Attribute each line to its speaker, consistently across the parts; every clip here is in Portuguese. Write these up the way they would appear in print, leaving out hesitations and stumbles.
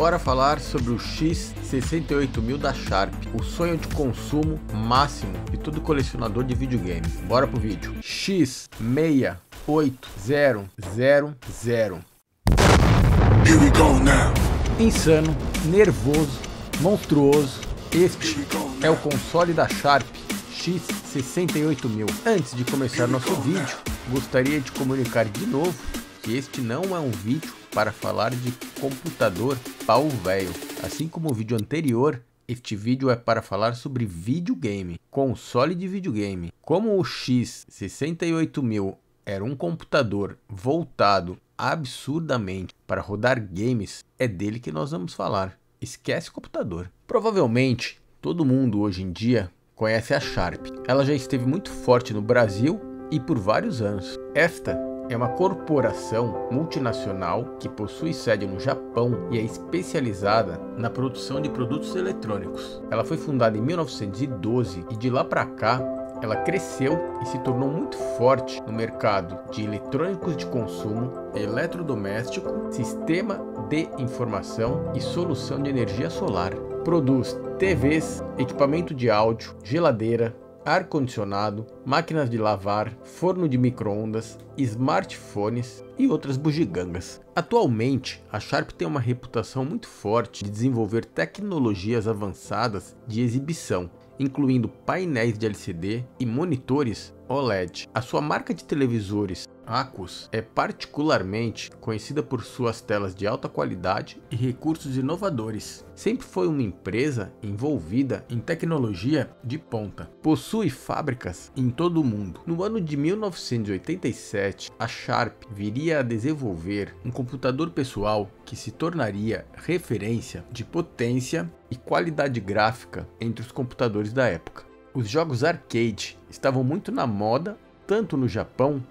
Speaker 1: Bora falar sobre o X68000 da Sharp, o sonho de consumo máximo de todo colecionador de videogame. Bora pro vídeo. X68000.
Speaker 2: Here we go now.
Speaker 1: Insano, nervoso, monstruoso, este é o console da Sharp X68000. Antes de começar nosso vídeo, gostaria de comunicar de novo que este não é um vídeo para falar de computador pau velho. Assim como o vídeo anterior, este vídeo é para falar sobre videogame, console de videogame. Como o X68000 era um computador voltado absurdamente para rodar games, é dele que nós vamos falar. Esquece computador. Provavelmente todo mundo hoje em dia conhece a Sharp. Ela já esteve muito forte no Brasil e por vários anos. Esta é uma corporação multinacional que possui sede no Japão e é especializada na produção de produtos eletrônicos. Ela foi fundada em 1912 e de lá para cá ela cresceu e se tornou muito forte no mercado de eletrônicos de consumo, eletrodoméstico, sistema de informação e solução de energia solar. Produz TVs, equipamento de áudio, geladeira, ar-condicionado, máquinas de lavar, forno de micro-ondas, smartphones e outras bugigangas. Atualmente, a Sharp tem uma reputação muito forte de desenvolver tecnologias avançadas de exibição, incluindo painéis de LCD e monitores OLED. A sua marca de televisores Asus é particularmente conhecida por suas telas de alta qualidade e recursos inovadores. Sempre foi uma empresa envolvida em tecnologia de ponta. Possui fábricas em todo o mundo. No ano de 1987, a Sharp viria a desenvolver um computador pessoal que se tornaria referência de potência e qualidade gráfica entre os computadores da época. Os jogos arcade estavam muito na moda, tanto no Japão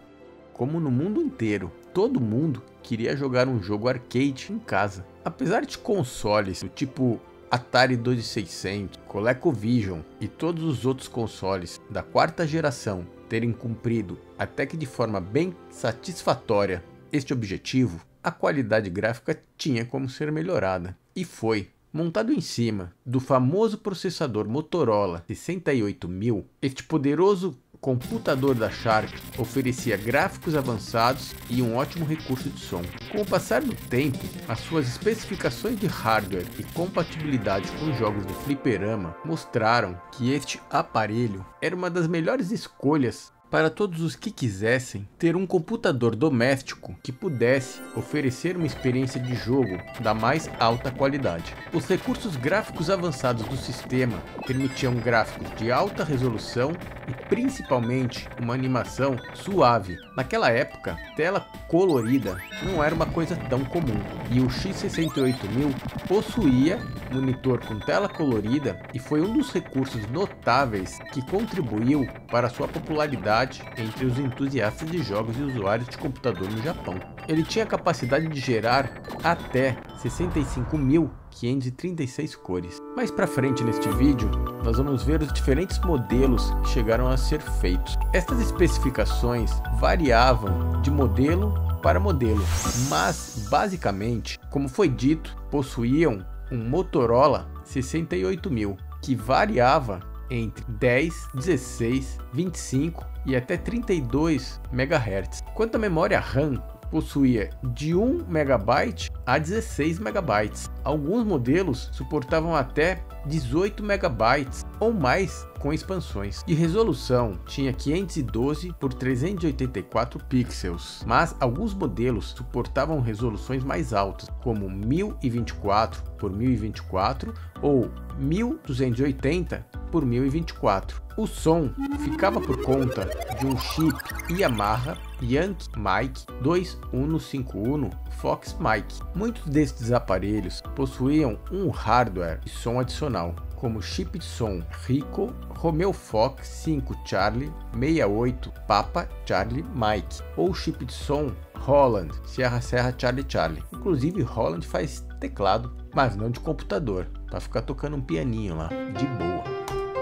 Speaker 1: como no mundo inteiro. Todo mundo queria jogar um jogo arcade em casa. Apesar de consoles do tipo Atari 2600, ColecoVision e todos os outros consoles da quarta geração terem cumprido até que de forma bem satisfatória este objetivo, a qualidade gráfica tinha como ser melhorada. E foi. Montado em cima do famoso processador Motorola 68000, este poderoso computador da Sharp oferecia gráficos avançados e um ótimo recurso de som. Com o passar do tempo, as suas especificações de hardware e compatibilidade com jogos de fliperama mostraram que este aparelho era uma das melhores escolhas para todos os que quisessem ter um computador doméstico que pudesse oferecer uma experiência de jogo da mais alta qualidade. Os recursos gráficos avançados do sistema permitiam gráficos de alta resolução e principalmente uma animação suave. Naquela época, tela colorida não era uma coisa tão comum e o X68000 possuía monitor com tela colorida e foi um dos recursos notáveis que contribuiu para sua popularidade entre os entusiastas de jogos e usuários de computador no Japão. Ele tinha a capacidade de gerar até 65.536 cores. Mais para frente neste vídeo, nós vamos ver os diferentes modelos que chegaram a ser feitos. Estas especificações variavam de modelo para modelo, mas basicamente, como foi dito, possuíam um Motorola 68000 que variava entre 10, 16, 25 e até 32 MHz. Quanto à memória RAM, possuía de 1 MB a 16 MB. Alguns modelos suportavam até 18 MB ou mais com expansões. De resolução, tinha 512 por 384 pixels, mas alguns modelos suportavam resoluções mais altas, como 1024 por 1024 ou 1280 por 1024. O som ficava por conta de um chip Yamaha Yankee Mic 2151 Fox Mic. Muitos destes aparelhos possuíam um hardware de som adicional, como chip de som Ricoh Romeo Fox 5 Charlie 68 Papa Charlie Mike ou chip de som Roland Sierra Charlie Charlie. Inclusive Roland faz teclado, mas não de computador, para ficar tocando um pianinho lá, de boa.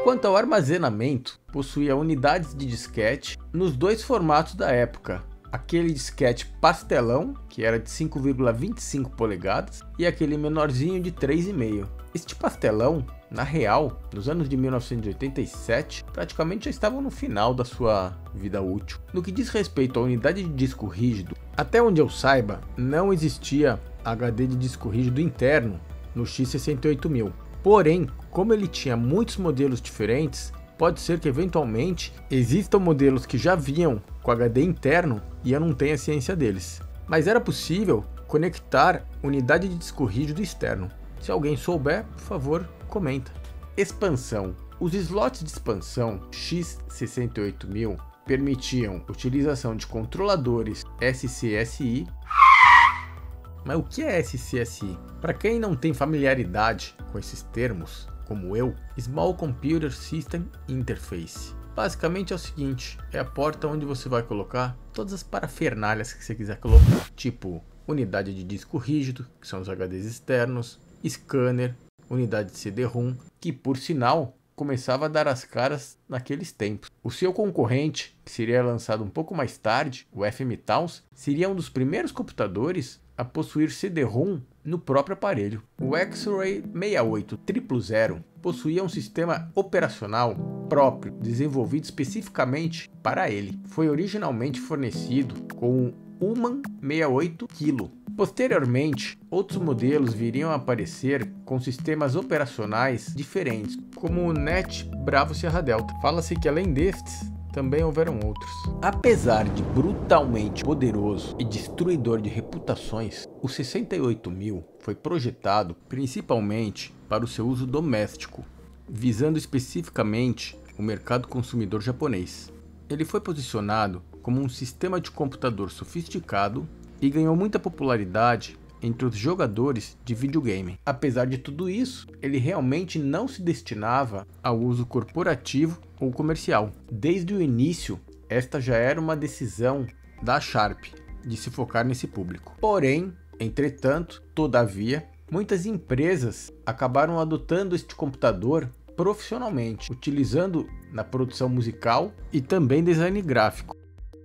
Speaker 1: Quanto ao armazenamento, possuía unidades de disquete nos dois formatos da época, aquele disquete pastelão, que era de 5,25 polegadas, e aquele menorzinho de 3,5. Este pastelão, na real, nos anos de 1987, praticamente já estavam no final da sua vida útil. No que diz respeito à unidade de disco rígido, até onde eu saiba, não existia HD de disco rígido interno no X68000. Porém, como ele tinha muitos modelos diferentes, pode ser que eventualmente existam modelos que já vinham com HD interno e eu não tenha ciência deles. Mas era possível conectar unidade de disco rígido externo. Se alguém souber, por favor, comenta. Expansão. Os slots de expansão X68000 permitiam utilização de controladores SCSI. Mas o que é SCSI? Para quem não tem familiaridade com esses termos, como eu, Small Computer System Interface. Basicamente é o seguinte, é a porta onde você vai colocar todas as parafernálias que você quiser colocar, tipo unidade de disco rígido, que são os HDs externos, scanner, unidade de CD-ROM, que por sinal começava a dar as caras naqueles tempos. O seu concorrente, que seria lançado um pouco mais tarde, o FM Towns, seria um dos primeiros computadores a possuir CD-ROM no próprio aparelho. O X-Ray 68000 possuía um sistema operacional próprio, desenvolvido especificamente para ele. Foi originalmente fornecido com o Human 68 kg. Posteriormente, outros modelos viriam a aparecer com sistemas operacionais diferentes, como o NET Bravo Sierra Delta. Fala-se que além destes, também houveram outros. Apesar de brutalmente poderoso e destruidor de reputações, o 68000 foi projetado principalmente para o seu uso doméstico, visando especificamente o mercado consumidor japonês. Ele foi posicionado como um sistema de computador sofisticado e ganhou muita popularidade entre os jogadores de videogame. Apesar de tudo isso, ele realmente não se destinava ao uso corporativo ou comercial. Desde o início, esta já era uma decisão da Sharp de se focar nesse público. Porém, entretanto, todavia, muitas empresas acabaram adotando este computador profissionalmente, utilizando na produção musical e também design gráfico.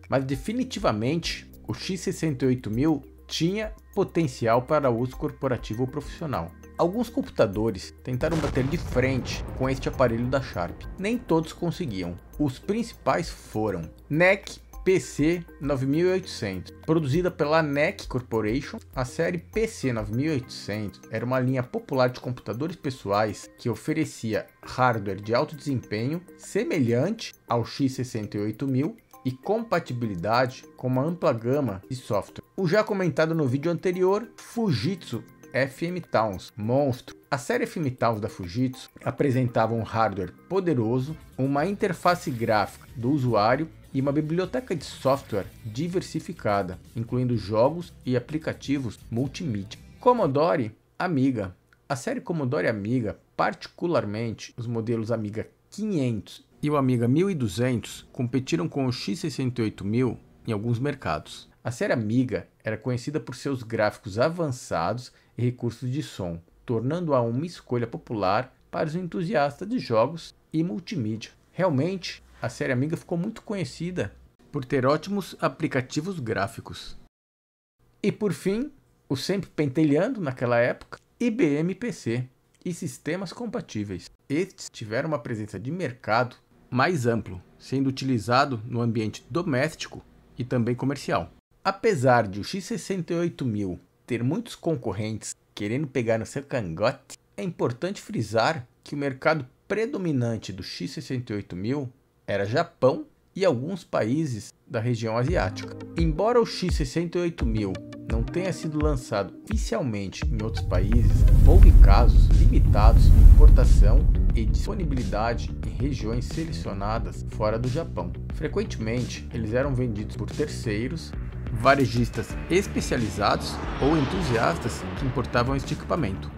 Speaker 1: Mas definitivamente, o X68000 tinha potencial para uso corporativo ou profissional. Alguns computadores tentaram bater de frente com este aparelho da Sharp. Nem todos conseguiam. Os principais foram NEC PC 9800, produzida pela NEC Corporation. A série PC 9800 era uma linha popular de computadores pessoais que oferecia hardware de alto desempenho semelhante ao X68000 e compatibilidade com uma ampla gama de software. O já comentado no vídeo anterior, Fujitsu FM Towns, monstro. A série FM Towns da Fujitsu apresentava um hardware poderoso, uma interface gráfica do usuário e uma biblioteca de software diversificada, incluindo jogos e aplicativos multimídia. Commodore Amiga. A série Commodore Amiga, particularmente os modelos Amiga 500 e o Amiga 1200, competiram com o X68000 em alguns mercados. A série Amiga era conhecida por seus gráficos avançados e recursos de som, tornando-a uma escolha popular para os entusiastas de jogos e multimídia. Realmente, a série Amiga ficou muito conhecida por ter ótimos aplicativos gráficos. E por fim, o sempre pentelhando naquela época, IBM PC e sistemas compatíveis. Estes tiveram uma presença de mercado mais amplo, sendo utilizado no ambiente doméstico e também comercial. Apesar de o X68000 ter muitos concorrentes querendo pegar no seu cangote, é importante frisar que o mercado predominante do X68000 era Japão e alguns países da região asiática. Embora o X68000 não tenha sido lançado oficialmente em outros países, houve casos limitados de importação e disponibilidade em regiões selecionadas fora do Japão. Frequentemente, eles eram vendidos por terceiros, varejistas especializados ou entusiastas que importavam este equipamento.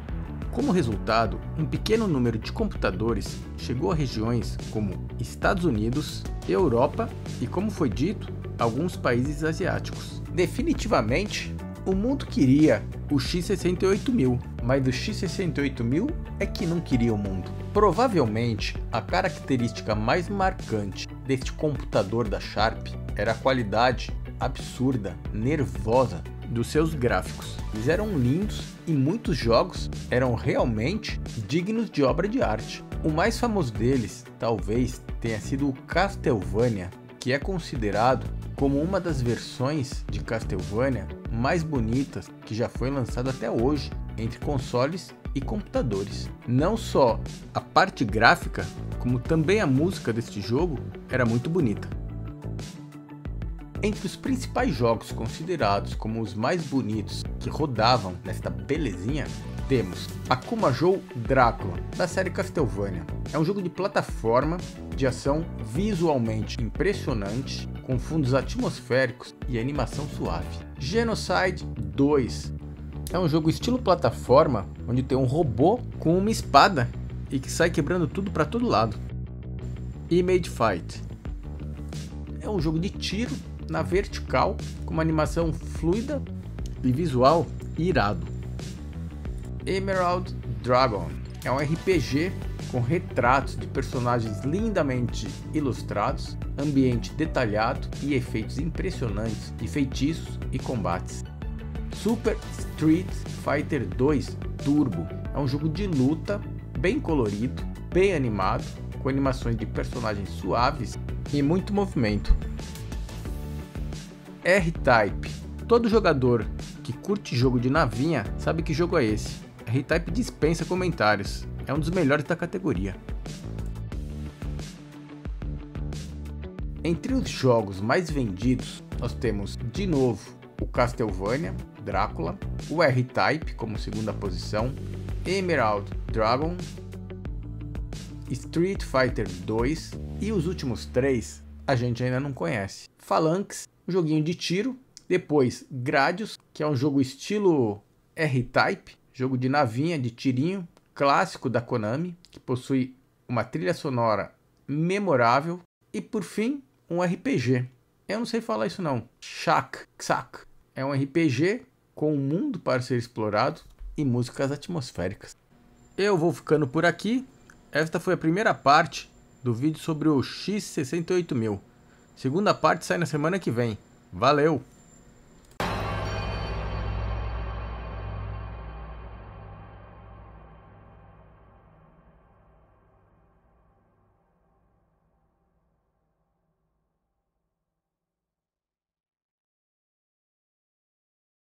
Speaker 1: Como resultado, um pequeno número de computadores chegou a regiões como Estados Unidos, Europa e, como foi dito, alguns países asiáticos. Definitivamente, o mundo queria o X68000, mas o X68000 é que não queria o mundo. Provavelmente, a característica mais marcante deste computador da Sharp era a qualidade absurda, nervosa dos seus gráficos. Eles eram lindos e muitos jogos eram realmente dignos de obra de arte. O mais famoso deles talvez tenha sido o Castlevania, que é considerado como uma das versões de Castlevania mais bonitas que já foi lançada até hoje entre consoles e computadores. Não só a parte gráfica, como também a música deste jogo era muito bonita. Entre os principais jogos considerados como os mais bonitos que rodavam nesta belezinha, temos Akumajou Drácula, da série Castlevania. É um jogo de plataforma, de ação visualmente impressionante, com fundos atmosféricos e animação suave. Genocide 2 é um jogo estilo plataforma, onde tem um robô com uma espada e que sai quebrando tudo para todo lado. Image Fight é um jogo de tiro na vertical, com uma animação fluida e visual irado. Emerald Dragon é um RPG com retratos de personagens lindamente ilustrados, ambiente detalhado e efeitos impressionantes de feitiços e combates. Super Street Fighter 2 Turbo é um jogo de luta bem colorido, bem animado, com animações de personagens suaves e muito movimento. R-Type. Todo jogador que curte jogo de navinha sabe que jogo é esse. R-Type dispensa comentários. É um dos melhores da categoria. Entre os jogos mais vendidos, nós temos de novo o Castlevania, Drácula, o R-Type como segunda posição, Emerald Dragon, Street Fighter 2 e os últimos 3 a gente ainda não conhece. Phalanx, um joguinho de tiro, depois Gradius, que é um jogo estilo R-Type, jogo de navinha, de tirinho, clássico da Konami, que possui uma trilha sonora memorável, e por fim, um RPG. Eu não sei falar isso não. Xak. É um RPG com um mundo para ser explorado e músicas atmosféricas. Eu vou ficando por aqui. Esta foi a primeira parte do vídeo sobre o X68000. Segunda parte sai na semana que vem. Valeu!